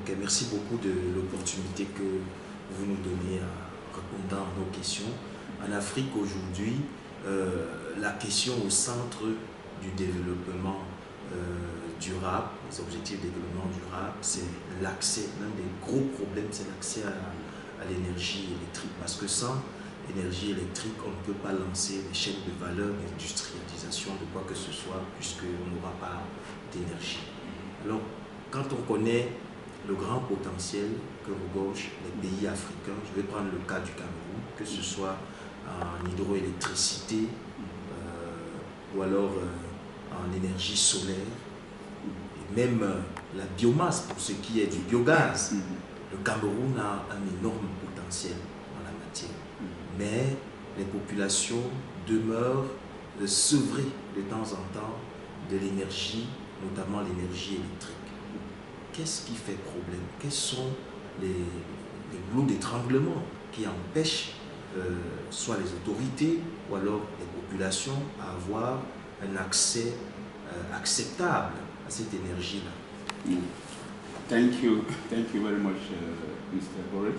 Ok, merci beaucoup de l'opportunité que vous nous donnez à répondre à nos questions. En Afrique aujourd'hui, la question au centre du développement durable, les objectifs de développement durable, c'est l'accès. L'un des gros problèmes, c'est l'accès à l'énergie électrique. Parce que sans énergie électrique, on ne peut pas lancer des chaînes de valeur d'industrialisation de quoi que ce soit, puisqu'on n'aura pas d'énergie. Alors, quand on connaît le grand potentiel que regorgent les pays africains, je vais prendre le cas du Cameroun, que ce soit en hydroélectricité ou alors en énergie solaire, et même la biomasse pour ce qui est du biogaz. Le Cameroun a un énorme potentiel en la matière, mais les populations demeurent sevrées de temps en temps de l'énergie, notamment l'énergie électrique. Qu'est-ce qui fait problème? Quels sont les goulots d'étranglement qui empêchent soit les autorités ou alors les populations à avoir un accès acceptable à cette énergie-là? Thank you very much, Mr. Boris.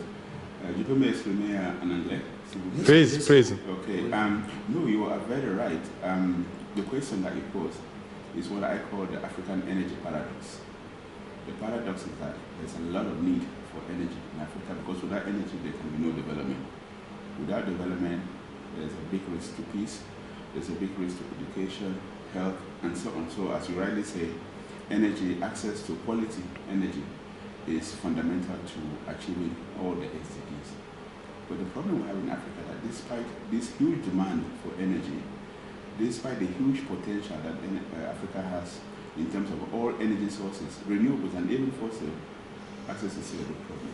Je peux m'exprimer en anglais, s'il vous plaît? Please. Okay. No, you are very right. The question that you pose is what I call the African energy paradox. The paradox is that there's a lot of need for energy in Africa because without energy there can be no development. Without development, there's a big risk to peace, there's a big risk to education, health, and so on. So as you rightly say, energy, access to quality energy is fundamental to achieving all the SDGs. But the problem we have in Africa is that despite this huge demand for energy, despite the huge potential that Africa has in terms of all energy sources, renewables and even fossil, access is still a big problem.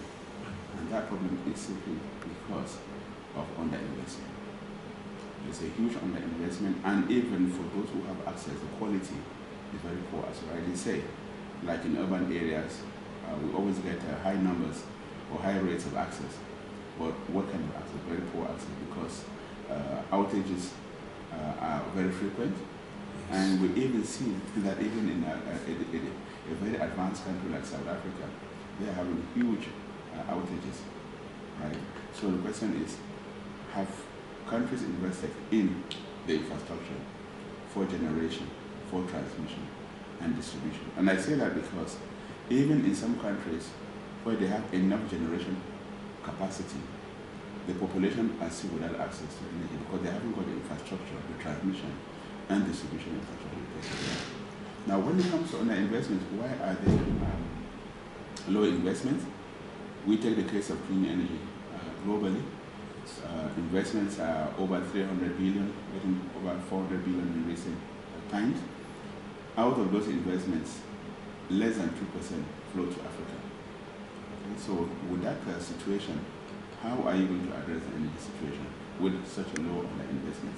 And that problem is simply because of underinvestment. There's a huge underinvestment, and even for those who have access, the quality is very poor, as you rightly say. Like in urban areas, we always get high numbers or high rates of access. But what kind of access? Very poor access, because outages are very frequent. And we even see that even in a very advanced country like South Africa, they are having huge outages, right? So the question is, have countries invested in the infrastructure for generation, for transmission and distribution? And I say that because even in some countries where they have enough generation capacity, the population are still without access to energy because they haven't got the infrastructure, the transmission and distribution infrastructure. Now, when it comes to underinvestments, why are there low investments? We take the case of clean energy globally. Investments are over 300 billion, getting over 400 billion in recent times. Out of those investments, less than 2% flow to Africa. Okay, so with that situation, how are you going to address the energy situation with such a low underinvestment?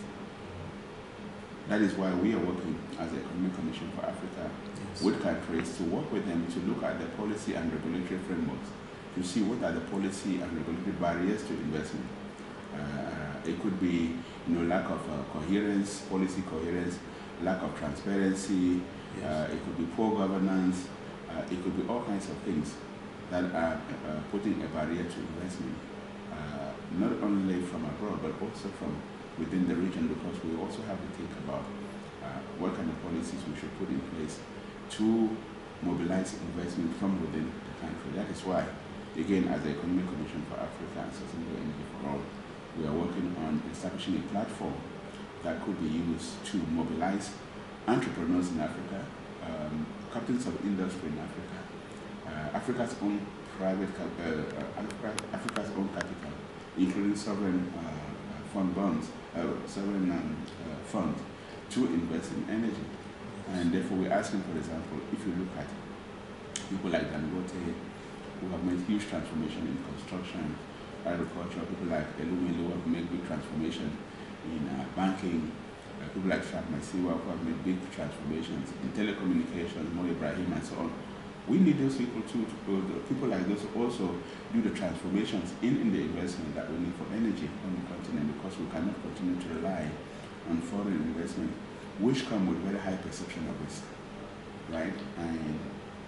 That is why we are working as the Economic Commission for Africa with countries to work with them to look at the policy and regulatory frameworks to see what are the policy and regulatory barriers to investment. It could be, lack of coherence, policy coherence, lack of transparency. It could be poor governance. It could be all kinds of things that are putting a barrier to investment, not only from abroad but also from within the region, because we also have to think about what kind of policies we should put in place to mobilize investment from within the country. That is why, again, as the Economic Commission for Africa and Sustainable Energy for All, we are working on establishing a platform that could be used to mobilize entrepreneurs in Africa, captains of industry in Africa, Africa's own Africa's own capital, including sovereign fund bonds, sovereign fund, to invest in energy. And therefore we're asking, for example, if you look at people like Dangote, who have made huge transformation in construction, agriculture, people like Elumelu, who have made big transformation in banking, people like Shak Masiwa, who have made big transformations in telecommunications, Mo Ibrahim, and so on. We need those people too, people like those to also do the transformations in the investment that we need for energy on the continent, because we cannot continue to rely on foreign investment, which come with very high perception of risk, right? And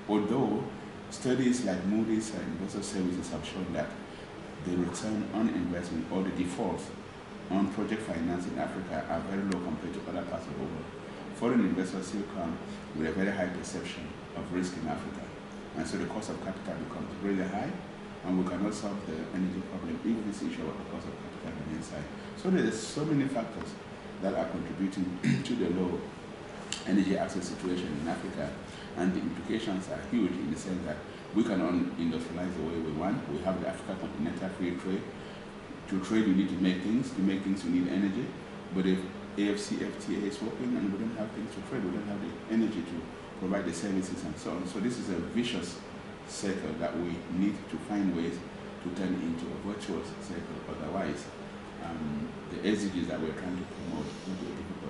although Studies like Moody's and Investor Services have shown that the return on investment or the defaults on project finance in Africa are very low compared to other parts of the world. Foreign investors still come with a very high perception of risk in Africa. And so the cost of capital becomes really high, and we cannot solve the energy problem if this issue of the cost of capital remains high. So there's so many factors that are contributing to the low energy access situation in Africa, and the implications are huge in the sense that we cannot industrialize the way we want. We have the Africa Continental Free Trade. To trade, you need to make things. To make things, you need energy. But if AFCFTA is working and we don't have things to trade, we don't have the energy to provide the services and so on. So this is a vicious circle that we need to find ways to turn into a virtuous circle. Otherwise, the SDGs that we're trying to promote will be difficult.